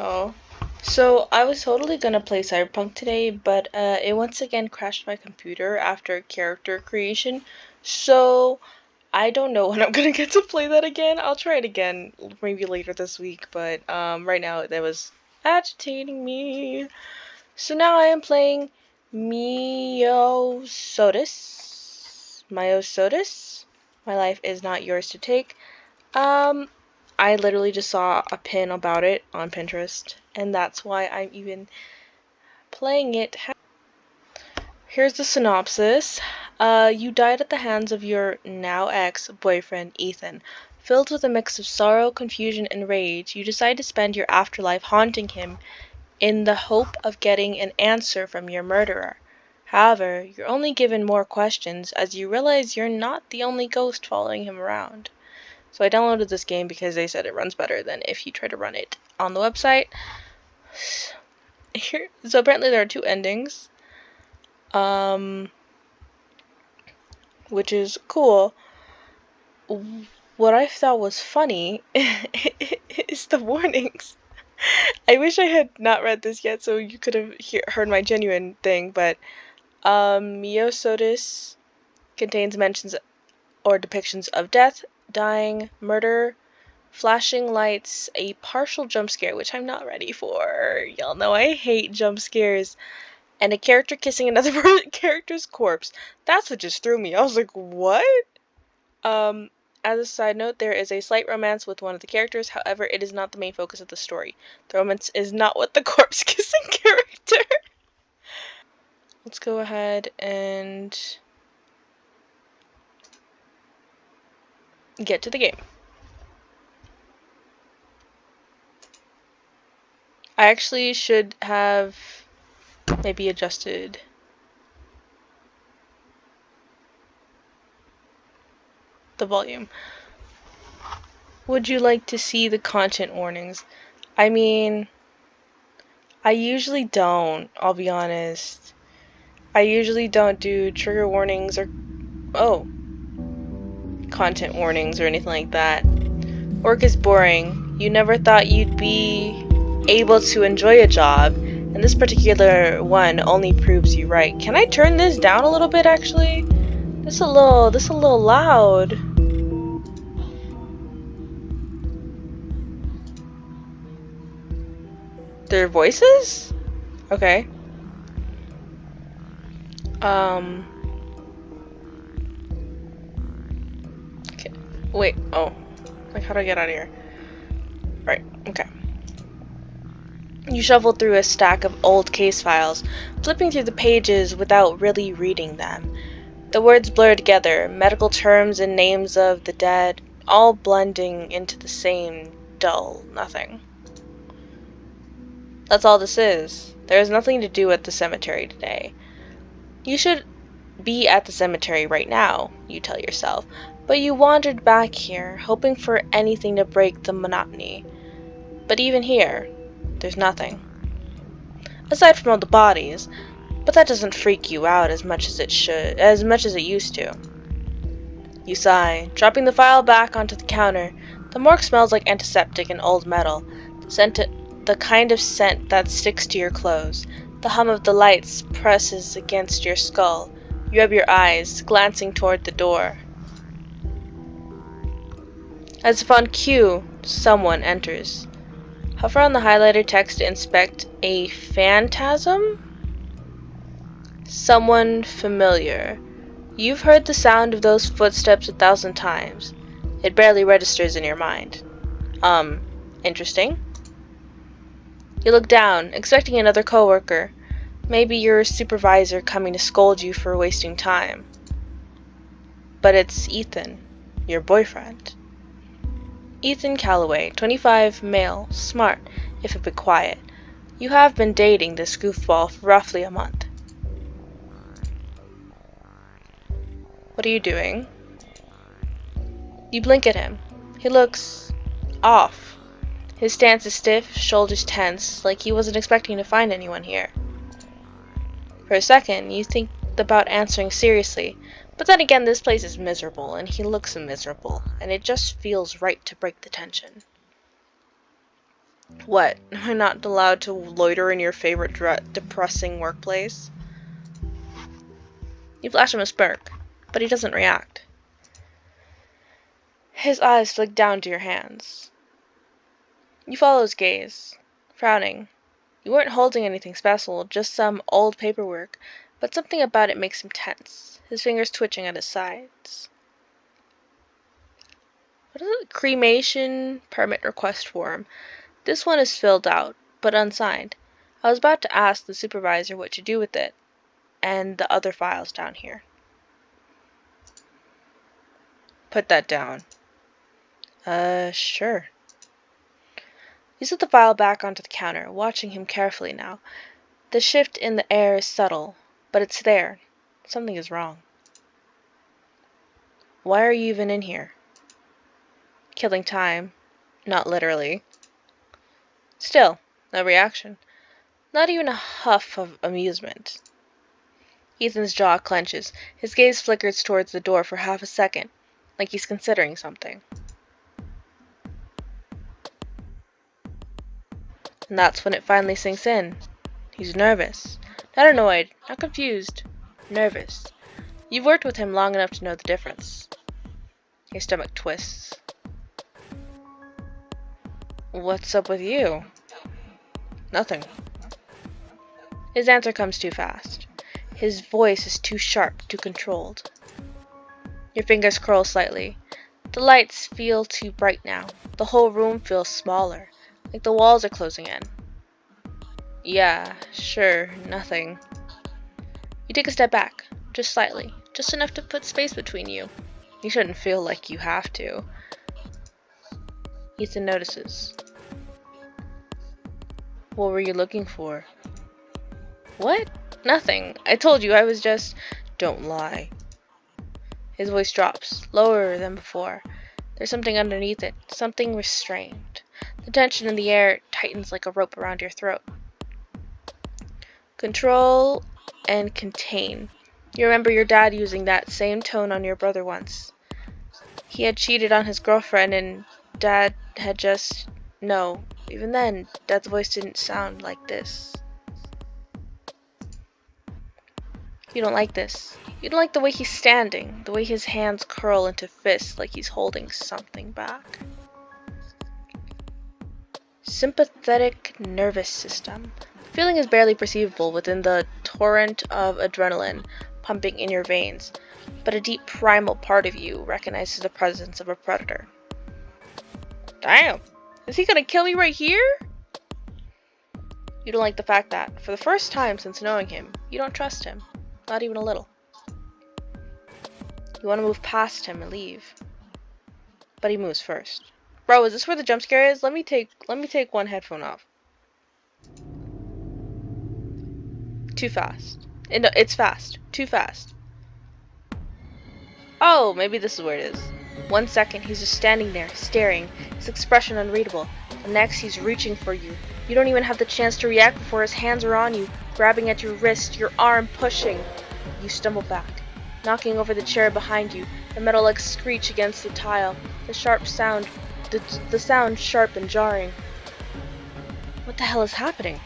y'all. So I was totally gonna play Cyberpunk today, but it once again crashed my computer after character creation. So I don't know when I'm gonna get to play that again. I'll try it again maybe later this week, but right now that was agitating me. So now I am playing Myosotis. Myosotis. My life is not yours to take. I literally just saw a pin about it on Pinterest, and that's why I'm even playing it. Here's the synopsis. You died at the hands of your now ex-boyfriend, Ethan. Filled with a mix of sorrow, confusion, and rage, you decide to spend your afterlife haunting him in the hope of getting an answer from your murderer. However, you're only given more questions as you realize you're not the only ghost following him around. So I downloaded this game because they said it runs better than if you try to run it on the website. So apparently there are two endings, which is cool. What I thought was funny is the warnings. I wish I had not read this yet so you could have heard my genuine thing, but Myosotis contains mentions or depictions of death, dying, murder, flashing lights, a partial jump scare, which I'm not ready for. Y'all know I hate jump scares. And a character kissing another character's corpse. That's what just threw me. I was like, what? As a side note, there is a slight romance with one of the characters. However, it is not the main focus of the story. The romance is not with the corpse kissing character. Let's go ahead and get to the game. I actually should have maybe adjusted the volume. Would you like to see the content warnings? I mean, I usually don't, I'll be honest. I usually don't do trigger warnings or content warnings or anything like that. Work is boring. You never thought you'd be able to enjoy a job, and this particular one only proves you right. Can I turn this down a little bit actually? This a little loud. Their voices? Okay. Okay. Wait, oh. Like, how do I get out of here? Right, okay. You shuffle through a stack of old case files, flipping through the pages without really reading them. The words blur together, medical terms and names of the dead, all blending into the same dull nothing. That's all this is. There is nothing to do at the cemetery today. You should be at the cemetery right now, you tell yourself, but you wandered back here, hoping for anything to break the monotony. But even here, there's nothing. Aside from all the bodies, but that doesn't freak you out as much as it used to. You sigh, dropping the file back onto the counter. The morgue smells like antiseptic and old metal, the kind of scent that sticks to your clothes. The hum of the lights presses against your skull. You rub your eyes, glancing toward the door. As if on cue, someone enters. Hover on the highlighter text to inspect a phantasm? Someone familiar. You've heard the sound of those footsteps 1,000 times. It barely registers in your mind. Interesting. You look down, expecting another coworker. Maybe your supervisor coming to scold you for wasting time. But it's Ethan, your boyfriend. Ethan Calloway, 25, male, smart, if a bit quiet. You have been dating this goofball for roughly a month. What are you doing? You blink at him. He looks off. His stance is stiff, shoulders tense, like he wasn't expecting to find anyone here. For a second, you think about answering seriously, but then again this place is miserable, and he looks miserable, and it just feels right to break the tension. What? Am I not allowed to loiter in your favorite depressing workplace? You flash him a smirk, but he doesn't react. His eyes flick down to your hands. You follow his gaze, frowning. You weren't holding anything special, just some old paperwork, but something about it makes him tense, his fingers twitching at his sides. What is it? Cremation permit request form. This one is filled out, but unsigned. I was about to ask the supervisor what to do with it, and the other files down here. Put that down. Sure. You set the file back onto the counter, watching him carefully now. The shift in the air is subtle, but it's there. Something is wrong. Why are you even in here? Killing time. Not literally. Still, no reaction. Not even a huff of amusement. Ethan's jaw clenches. His gaze flickers towards the door for half a second, like he's considering something. And that's when it finally sinks in. He's nervous. Not annoyed, not confused. Nervous. You've worked with him long enough to know the difference. Your stomach twists. What's up with you? Nothing. His answer comes too fast. His voice is too sharp, too controlled. Your fingers curl slightly. The lights feel too bright now. The whole room feels smaller, like the walls are closing in. Yeah, sure, nothing. You take a step back, just slightly, just enough to put space between you. You shouldn't feel like you have to. Ethan notices. What were you looking for? What? Nothing. I told you I was just... Don't lie. His voice drops, lower than before. There's something underneath it, something restrained. The tension in the air tightens like a rope around your throat. Control and contain. You remember your dad using that same tone on your brother once. He had cheated on his girlfriend and Dad had just... No, even then, Dad's voice didn't sound like this. You don't like this. You don't like the way he's standing, the way his hands curl into fists like he's holding something back. Sympathetic nervous system. The feeling is barely perceivable within the torrent of adrenaline pumping in your veins, but a deep primal part of you recognizes the presence of a predator. Damn! Is he gonna kill me right here? You don't like the fact that, for the first time since knowing him, you don't trust him. Not even a little. You want to move past him and leave. But he moves first. Bro, is this where the jump scare is? Let me take one headphone off. Too fast. No, it's fast. Too fast. Oh, maybe this is where it is. 1 second, he's just standing there, staring, his expression unreadable. The next, he's reaching for you. You don't even have the chance to react before his hands are on you, grabbing at your wrist, your arm pushing. You stumble back, knocking over the chair behind you, the metal legs screech against the tile, the sound sharp and jarring. What the hell is happening?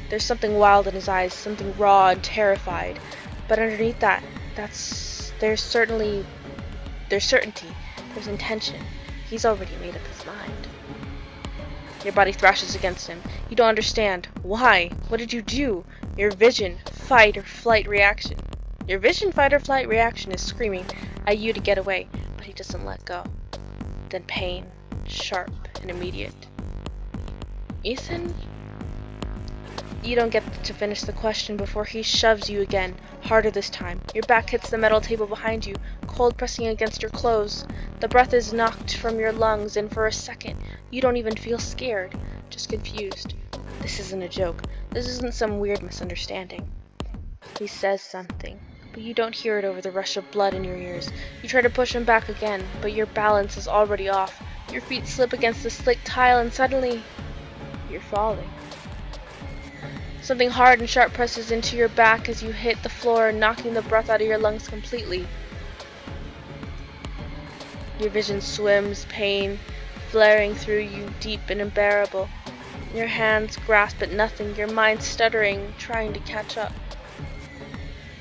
There's something wild in his eyes, something raw and terrified. But underneath that, there's certainty, there's intention. He's already made up his mind. Your body thrashes against him. You don't understand. Why? What did you do? Your vision, fight or flight reaction. Your vision, fight or flight reaction is screaming at you to get away, but he doesn't let go. Then pain, sharp and immediate. Ethan? You don't get to finish the question before he shoves you again, harder this time. Your back hits the metal table behind you, cold pressing against your clothes. The breath is knocked from your lungs, and for a second, you don't even feel scared, just confused. This isn't a joke. This isn't some weird misunderstanding. He says something, but you don't hear it over the rush of blood in your ears. You try to push him back again, but your balance is already off. Your feet slip against the slick tile, and suddenly, you're falling. Something hard and sharp presses into your back as you hit the floor, knocking the breath out of your lungs completely. Your vision swims, pain flaring through you, deep and unbearable. Your hands grasp at nothing, your mind stuttering, trying to catch up.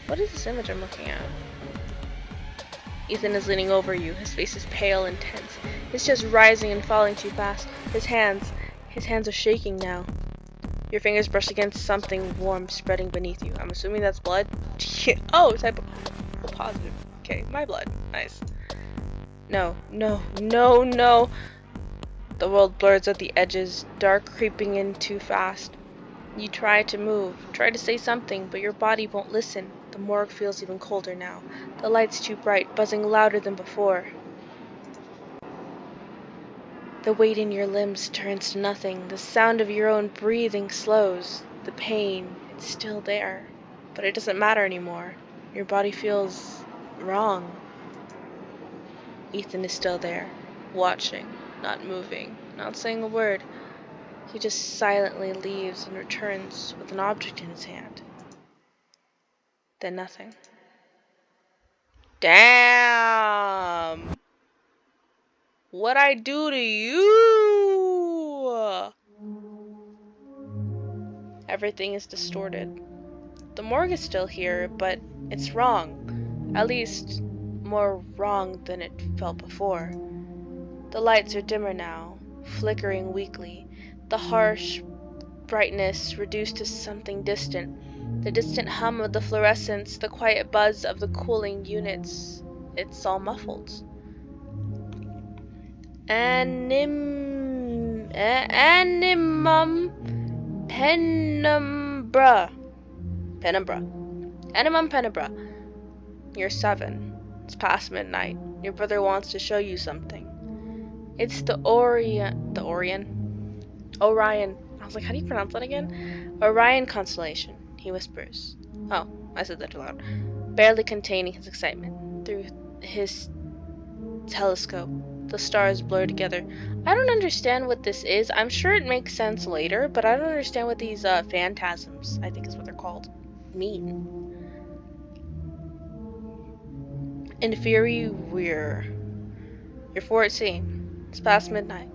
What is this image I'm looking at? Ethan is leaning over you. His face is pale and tense. His chest rising and falling too fast. His hands are shaking now. Your fingers brush against something warm spreading beneath you. I'm assuming that's blood. Oh, type of positive. Okay, my blood. Nice. No, no, no, no. The world blurs at the edges, dark creeping in too fast. You try to move, try to say something, but your body won't listen. The morgue feels even colder now. The light's too bright, buzzing louder than before. The weight in your limbs turns to nothing. The sound of your own breathing slows. The pain, it's still there. But it doesn't matter anymore. Your body feels wrong. Ethan is still there, watching, not moving, not saying a word. He just silently leaves and returns with an object in his hand. Then nothing. Damn! What'd I do to you? Everything is distorted. The morgue is still here, but it's wrong. At least, more wrong than it felt before. The lights are dimmer now, flickering weakly. The harsh brightness reduced to something distant. The distant hum of the fluorescents, the quiet buzz of the cooling units. It's all muffled. Animum penumbra. Animum penumbra. You're 7. It's past midnight. Your brother wants to show you something. It's the Orion. Orion. I was like, how do you pronounce that again? Orion constellation, he whispers. Oh, I said that too loud. Barely containing his excitement. Through his telescope, the stars blur together. I don't understand what this is. I'm sure it makes sense later, but I don't understand what these phantasms, I think is what they're called, mean. Inferior. You're 14. It's past midnight.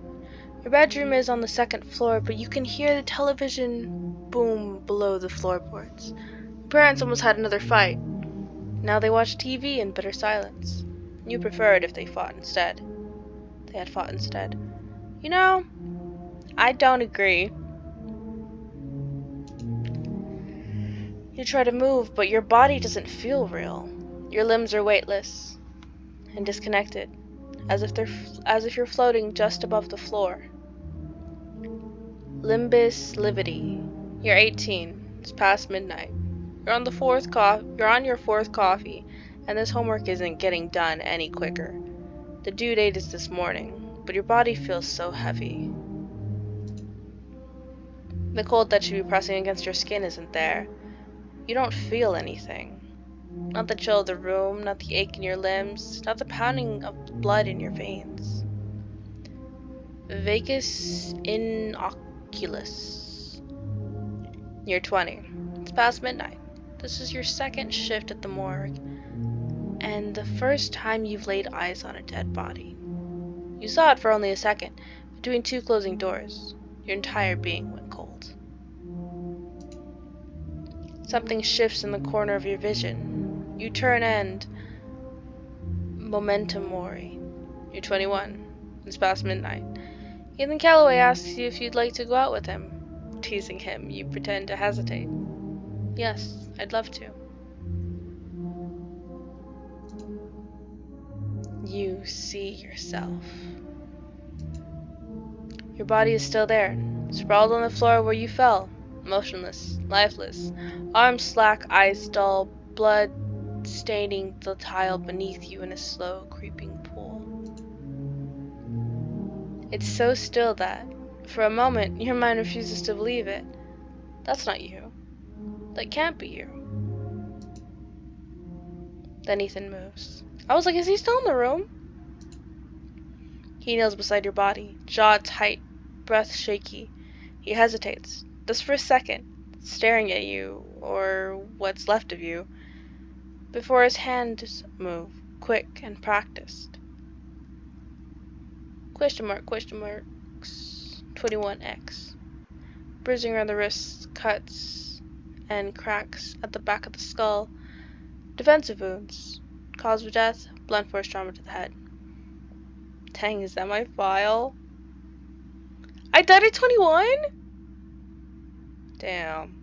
Your bedroom is on the 2nd floor, but you can hear the television boom below the floorboards. Your parents almost had another fight. Now they watch TV in bitter silence. You prefer it if they fought instead. They had fought instead. You know, I don't agree. You try to move, but your body doesn't feel real. Your limbs are weightless and disconnected, as if you're floating just above the floor. Limbus lividi. You're 18. It's past midnight. You're on your 4th coffee, and this homework isn't getting done any quicker. The due date is this morning, but your body feels so heavy. The cold that should be pressing against your skin isn't there. You don't feel anything. Not the chill of the room, not the ache in your limbs, not the pounding of blood in your veins. Vacus in oculus. You're 20. It's past midnight. This is your 2nd shift at the morgue, and the first time you've laid eyes on a dead body. You saw it for only a second, between 2 closing doors. Your entire being went cold. Something shifts in the corner of your vision. You turn and... Momentum mori. You're 21. It's past midnight. Ethan Calloway asks you if you'd like to go out with him. Teasing him, you pretend to hesitate. Yes, I'd love to. You see yourself. Your body is still there, sprawled on the floor where you fell, motionless, lifeless, arms slack, eyes dull, blood staining the tile beneath you in a slow, creeping pool. It's so still that, for a moment, your mind refuses to believe it. That's not you. That can't be you. Then Ethan moves. I was like, is he still in the room? He kneels beside your body, jaw tight, breath shaky. He hesitates, just for a second, staring at you, or what's left of you, before his hands move, quick and practiced. Question marks, 21X. bruising around the wrists, cuts and cracks at the back of the skull, defensive wounds, cause of death, blunt force trauma to the head. Dang, is that my file? I died at 21? Damn.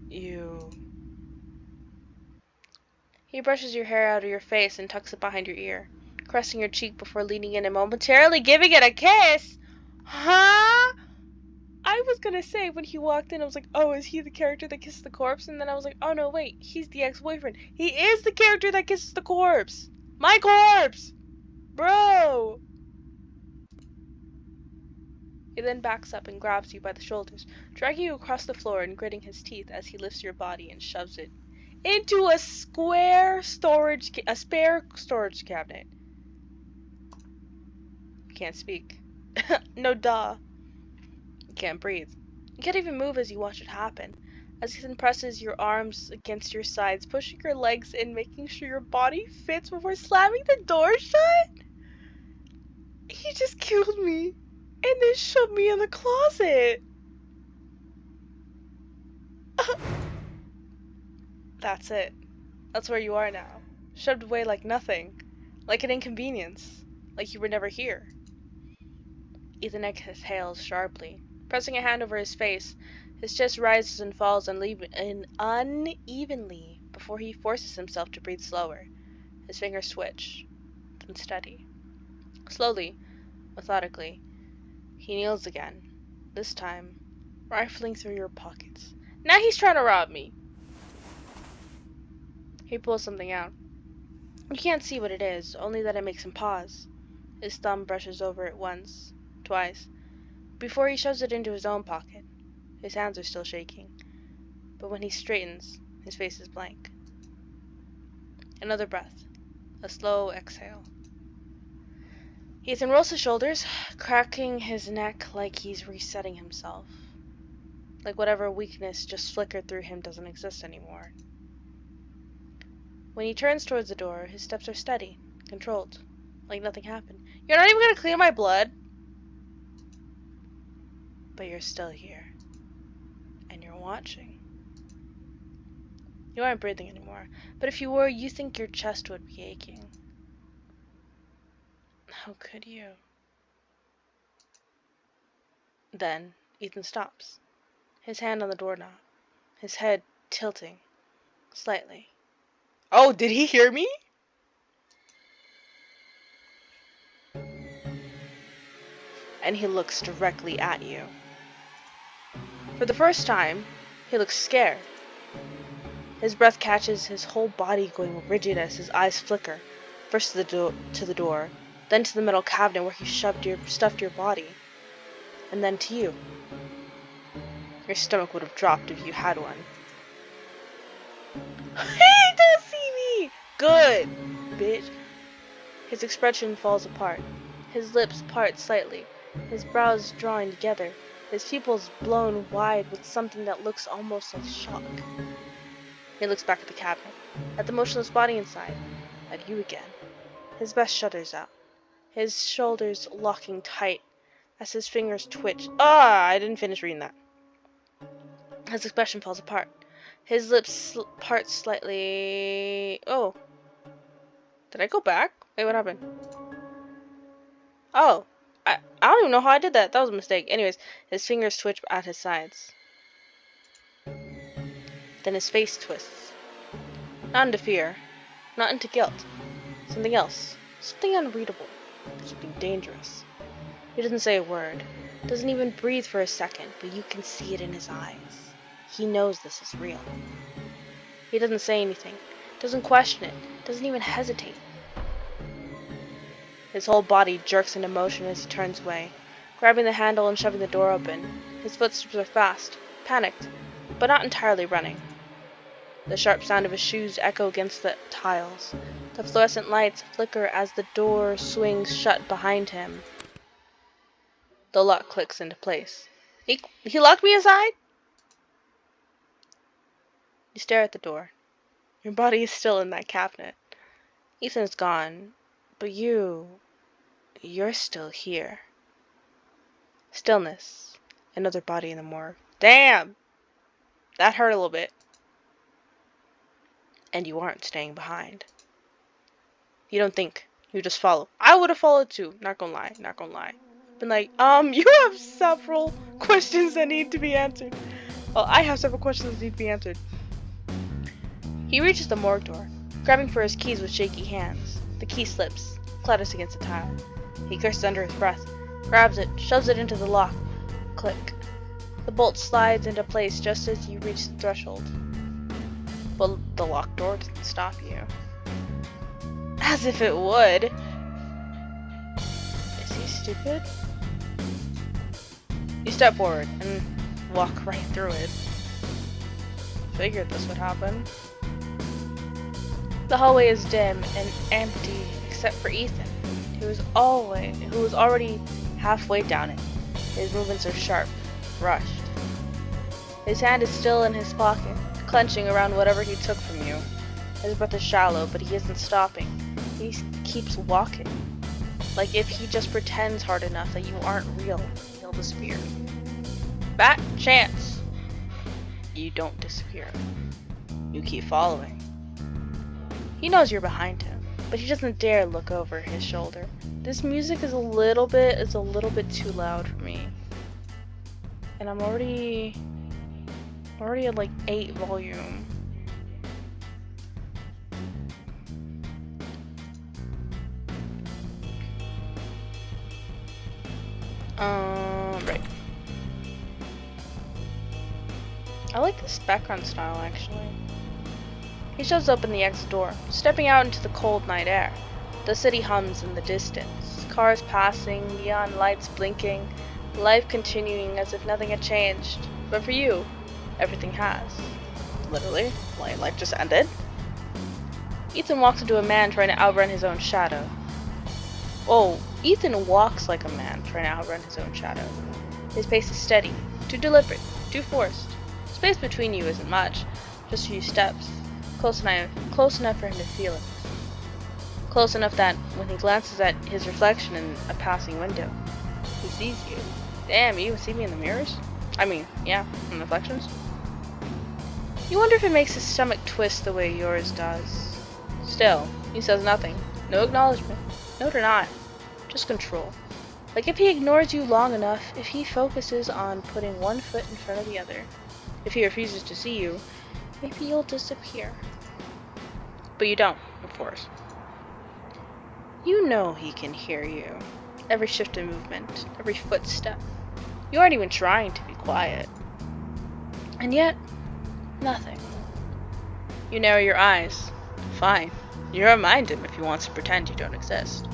You. He brushes your hair out of your face and tucks it behind your ear, caressing your cheek before leaning in and momentarily giving it a kiss. Huh? I was gonna say when he walked in, I was like, oh, is he the character that kissed the corpse? And then I was like, oh no, wait, he's the ex-boyfriend. He is the character that kisses the corpse. My corpse! Bro! He then backs up and grabs you by the shoulders, dragging you across the floor and gritting his teeth as he lifts your body and shoves it into a spare storage cabinet. You can't speak. No duh. You can't breathe. You can't even move as you watch it happen. As he then presses your arms against your sides, pushing your legs in, making sure your body fits before slamming the door shut. He just killed me and then shoved me in the closet. That's it. That's where you are now. Shoved away like nothing. Like an inconvenience. Like you were never here. Ethan exhales sharply, pressing a hand over his face. His chest rises and falls unevenly before he forces himself to breathe slower. His fingers twitch, then steady. Slowly, methodically, he kneels again, this time rifling through your pockets. Now he's trying to rob me. He pulls something out. You can't see what it is, only that it makes him pause. His thumb brushes over it once, twice, before he shoves it into his own pocket. His hands are still shaking, but when he straightens, his face is blank. Another breath, a slow exhale. Ethan rolls his shoulders, cracking his neck like he's resetting himself. Like whatever weakness just flickered through him doesn't exist anymore. When he turns towards the door, his steps are steady, controlled, like nothing happened. You're not even gonna clear my blood? But you're still here. And you're watching. You aren't breathing anymore, but if you were, you think your chest would be aching. How could you? Then, Ethan stops, his hand on the doorknob, his head tilting, slightly. Oh, did he hear me? And he looks directly at you. For the first time, he looks scared. His breath catches, his whole body going rigid as his eyes flicker, first to the door, then to the metal cabinet where he stuffed your body, and then to you. Your stomach would have dropped if you had one. He does see me! Good, bitch. His expression falls apart. His lips part slightly, his brows drawing together, his pupils blown wide with something that looks almost like shock. He looks back at the cabinet, at the motionless body inside, at you again. His breath shudders out, his shoulders locking tight as his fingers twitch. I didn't finish reading that. His expression falls apart. His lips part slightly. Oh. Did I go back? Wait, what happened? Oh. I don't even know how I did that. That was a mistake. Anyways, his fingers twitch at his sides. Then his face twists. Not into fear. Not into guilt. Something else. Something unreadable. Something dangerous. He doesn't say a word. Doesn't even breathe for a second, but you can see it in his eyes. He knows this is real. He doesn't say anything. Doesn't question it. Doesn't even hesitate. His whole body jerks into motion as he turns away, grabbing the handle and shoving the door open. His footsteps are fast, panicked, but not entirely running. The sharp sound of his shoes echo against the tiles. The fluorescent lights flicker as the door swings shut behind him. The lock clicks into place. He locked me inside? You stare at the door. Your body is still in that cabinet. Ethan's gone, but you're still here. Stillness. Another body in the morgue. Damn! That hurt a little bit. And you aren't staying behind. You don't think. You just follow. I would have followed too. Not gonna lie. Not gonna lie. Been like, you have several questions that need to be answered. Well, I have several questions that need to be answered. He reaches the morgue door, grabbing for his keys with shaky hands. The key slips, clatters against the tile. He curses under his breath, grabs it, shoves it into the lock. Click. The bolt slides into place just as you reach the threshold. But the locked door doesn't stop you. As if it would. Is he stupid? You step forward and walk right through it. Figured this would happen. The hallway is dim and empty except for Ethan, who is already halfway down it. His movements are sharp, rushed. His hand is still in his pocket, clenching around whatever he took from you. His breath is shallow, but he isn't stopping. He keeps walking. Like if he just pretends hard enough that you aren't real, he'll disappear. Fat chance. You don't disappear. You keep following. He knows you're behind him, but he doesn't dare look over his shoulder. This music is a little bit too loud for me. And I'm already at like 8 volume. Right. I like this background style actually. He shoves open the exit door, stepping out into the cold night air. The city hums in the distance, cars passing, neon lights blinking, life continuing as if nothing had changed. But for you, everything has. Literally, life just ended. Ethan walks into a man trying to outrun his own shadow. Oh, Ethan walks like a man trying to outrun his own shadow. His pace is steady, too deliberate, too forced. Space between you isn't much, just a few steps. Close enough for him to feel it. Close enough that when he glances at his reflection in a passing window, he sees you. Damn, you even see me in the mirrors? I mean, yeah, in reflections. You wonder if it makes his stomach twist the way yours does. Still, he says nothing. No acknowledgement. No denial. Just control. Like if he ignores you long enough, if he focuses on putting one foot in front of the other, if he refuses to see you, maybe you'll disappear. But you don't, of course. You know he can hear you. Every shift in movement, every footstep. You aren't even trying to be quiet. And yet, nothing. You narrow your eyes. Fine. You remind him if he wants to pretend you don't exist.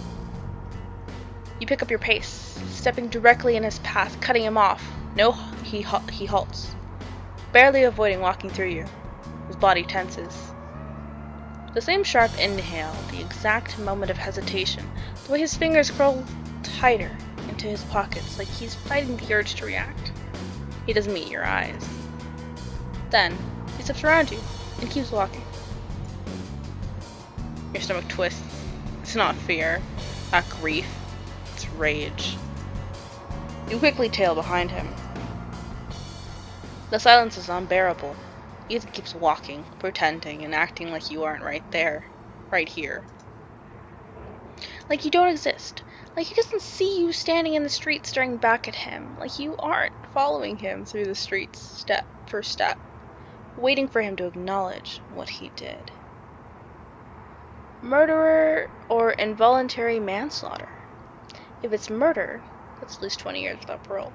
You pick up your pace, stepping directly in his path, cutting him off. No, he halts, barely avoiding walking through you. His body tenses. The same sharp inhale, the exact moment of hesitation, the way his fingers curl tighter into his pockets like he's fighting the urge to react. He doesn't meet your eyes. Then, he steps around you and keeps walking. Your stomach twists. It's not fear, not grief, it's rage. You quickly tail behind him. The silence is unbearable. Ethan keeps walking, pretending, and acting like you aren't right there, right here. Like you don't exist. Like he doesn't see you standing in the street staring back at him. Like you aren't following him through the streets step for step, waiting for him to acknowledge what he did. Murderer or involuntary manslaughter. If it's murder, that's at least 20 years without parole.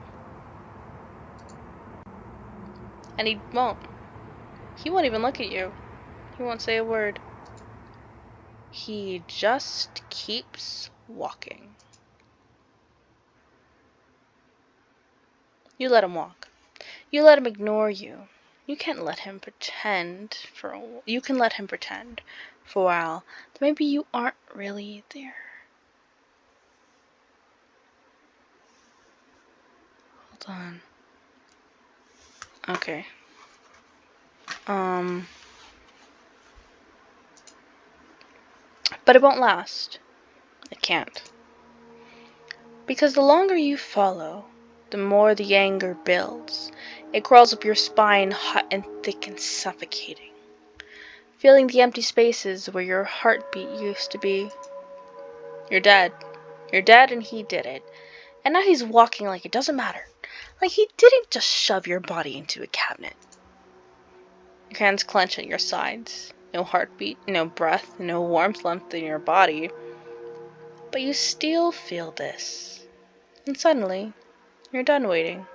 And he won't. He won't even look at you. He won't say a word. He just keeps walking. You let him walk. You let him ignore you. You can let him pretend for a while that maybe you aren't really there. Hold on. Okay. But it won't last. It can't. Because the longer you follow, the more the anger builds. It crawls up your spine, hot and thick and suffocating. Filling the empty spaces where your heartbeat used to be. You're dead. You're dead and he did it. And now he's walking like it doesn't matter. Like he didn't just shove your body into a cabinet. Your hands clench at your sides. No heartbeat, no breath, no warmth left in your body. But you still feel this. And suddenly, you're done waiting.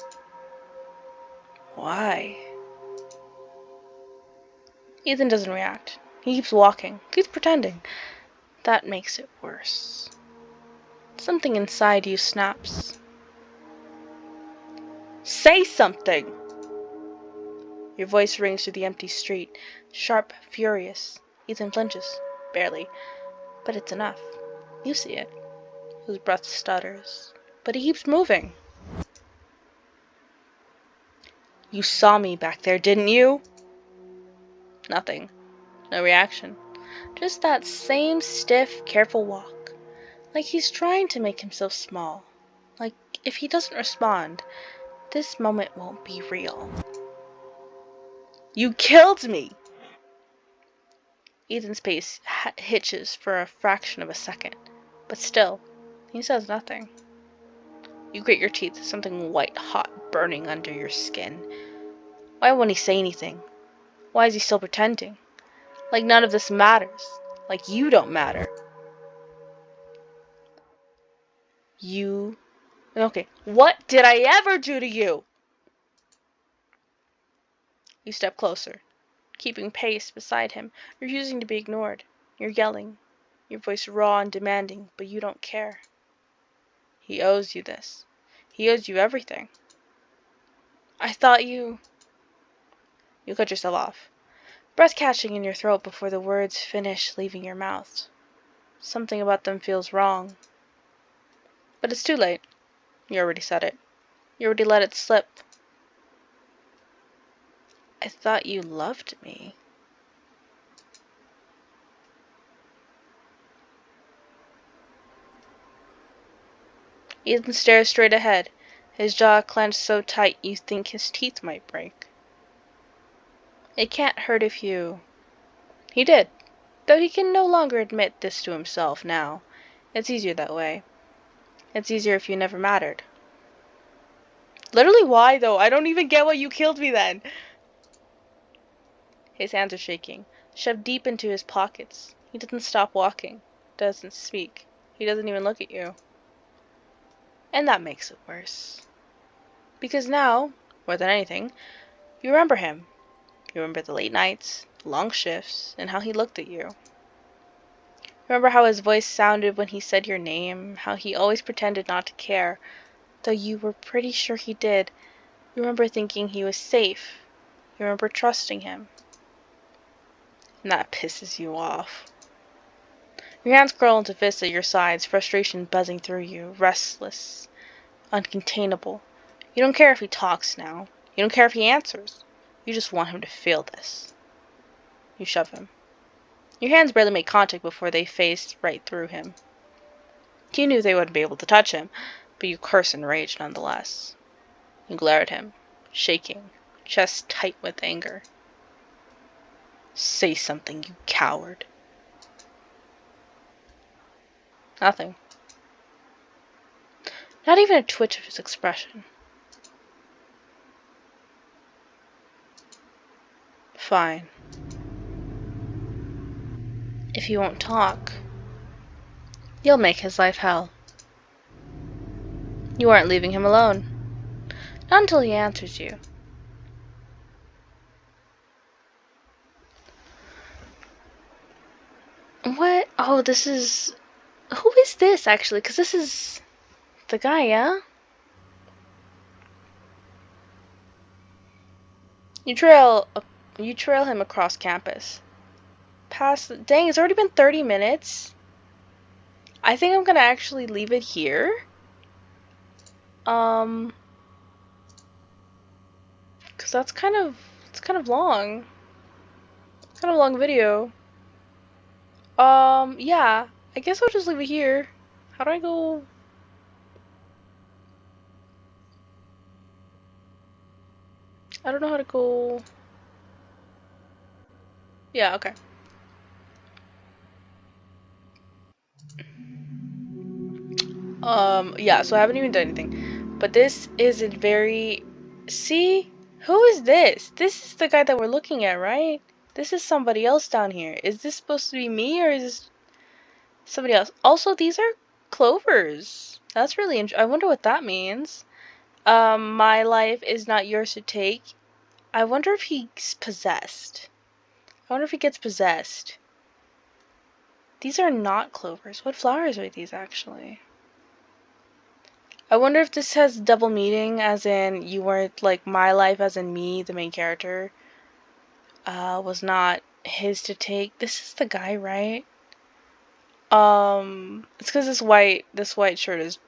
Why? Ethan doesn't react. He keeps walking. Keeps pretending. That makes it worse. Something inside you snaps. Say something! Your voice rings through the empty street. Sharp, furious. Ethan flinches. Barely. But it's enough. You see it. His breath stutters. But he keeps moving. You saw me back there, didn't you? Nothing. No reaction. Just that same stiff, careful walk. Like he's trying to make himself small. Like if he doesn't respond, this moment won't be real. You killed me! Ethan's pace hitches for a fraction of a second. But still, he says nothing. You grit your teeth, something white hot burning under your skin. Why won't he say anything? Why is he still pretending? Like none of this matters. Like you don't matter. You... Okay, what did I ever do to you? You step closer, keeping pace beside him, refusing to be ignored. You're yelling, your voice raw and demanding, but you don't care. He owes you this. He owes you everything. I thought you... You cut yourself off, breath catching in your throat before the words finish leaving your mouth. Something about them feels wrong. But it's too late. You already said it. You already let it slip. I thought you loved me. Ethan stares straight ahead, his jaw clenched so tight you think his teeth might break. It can't hurt if you... He did, though he can no longer admit this to himself now. It's easier that way. It's easier if you never mattered. Literally why, though? I don't even get why you killed me then. His hands are shaking, shoved deep into his pockets. He doesn't stop walking, doesn't speak. He doesn't even look at you. And that makes it worse. Because now, more than anything, you remember him. You remember the late nights, the long shifts, and how he looked at you. Remember how his voice sounded when he said your name, how he always pretended not to care, though you were pretty sure he did. You remember thinking he was safe. You remember trusting him. And that pisses you off. Your hands curl into fists at your sides, frustration buzzing through you, restless, uncontainable. You don't care if he talks now. You don't care if he answers. You just want him to feel this. You shove him. Your hands barely make contact before they phased right through him. You knew they wouldn't be able to touch him, but you curse and rage nonetheless. You glare at him, shaking, chest tight with anger. Say something, you coward. Nothing. Not even a twitch of his expression. Fine. If he won't talk, you'll make his life hell. You aren't leaving him alone. Not until he answers you. What? Oh, this is... Who is this, actually? Because this is... the guy, yeah? You trail him across campus. Dang, it's already been 30 minutes. I think I'm gonna actually leave it here. Cause it's kind of long. It's kind of a long video. Yeah. I guess I'll just leave it here. How do I go? I don't know how to go. Yeah, okay. Yeah, so I haven't even done anything. But this is a very... See? Who is this? This is the guy that we're looking at, right? This is somebody else down here. Is this supposed to be me or is this somebody else? Also, these are clovers. That's really I wonder what that means. My life is not yours to take. I wonder if he's possessed. I wonder if he gets possessed. These are not clovers. What flowers are these actually? I wonder if this has double meaning, as in you weren't like my life, as in me, the main character, was not his to take. This is the guy, right? It's because this white shirt is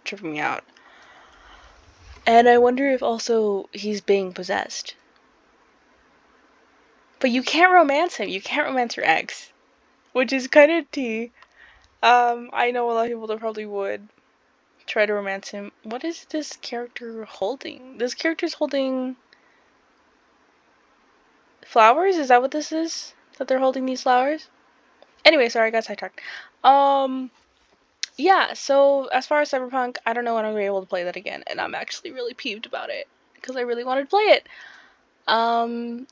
tripping me out, and I wonder if also he's being possessed. But you can't romance him. You can't romance your ex, which is kind of tea. I know a lot of people that probably would try to romance him. What is this character holding? This character's holding flowers? Is that what this is? That they're holding these flowers? Anyway, sorry, I got sidetracked. Um, yeah, so as far as Cyberpunk, I don't know when I'm gonna be able to play that again, and I'm actually really peeved about it because I really wanted to play it. Um,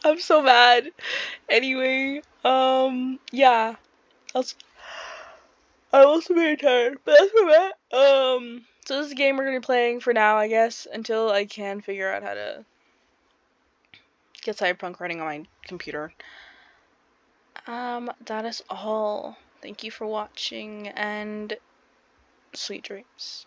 I'm so mad. Anyway, yeah, I'm also very tired, but that's for that. So this is a game we're gonna be playing for now, I guess, until I can figure out how to get Cyberpunk running on my computer. That is all. Thank you for watching and sweet dreams.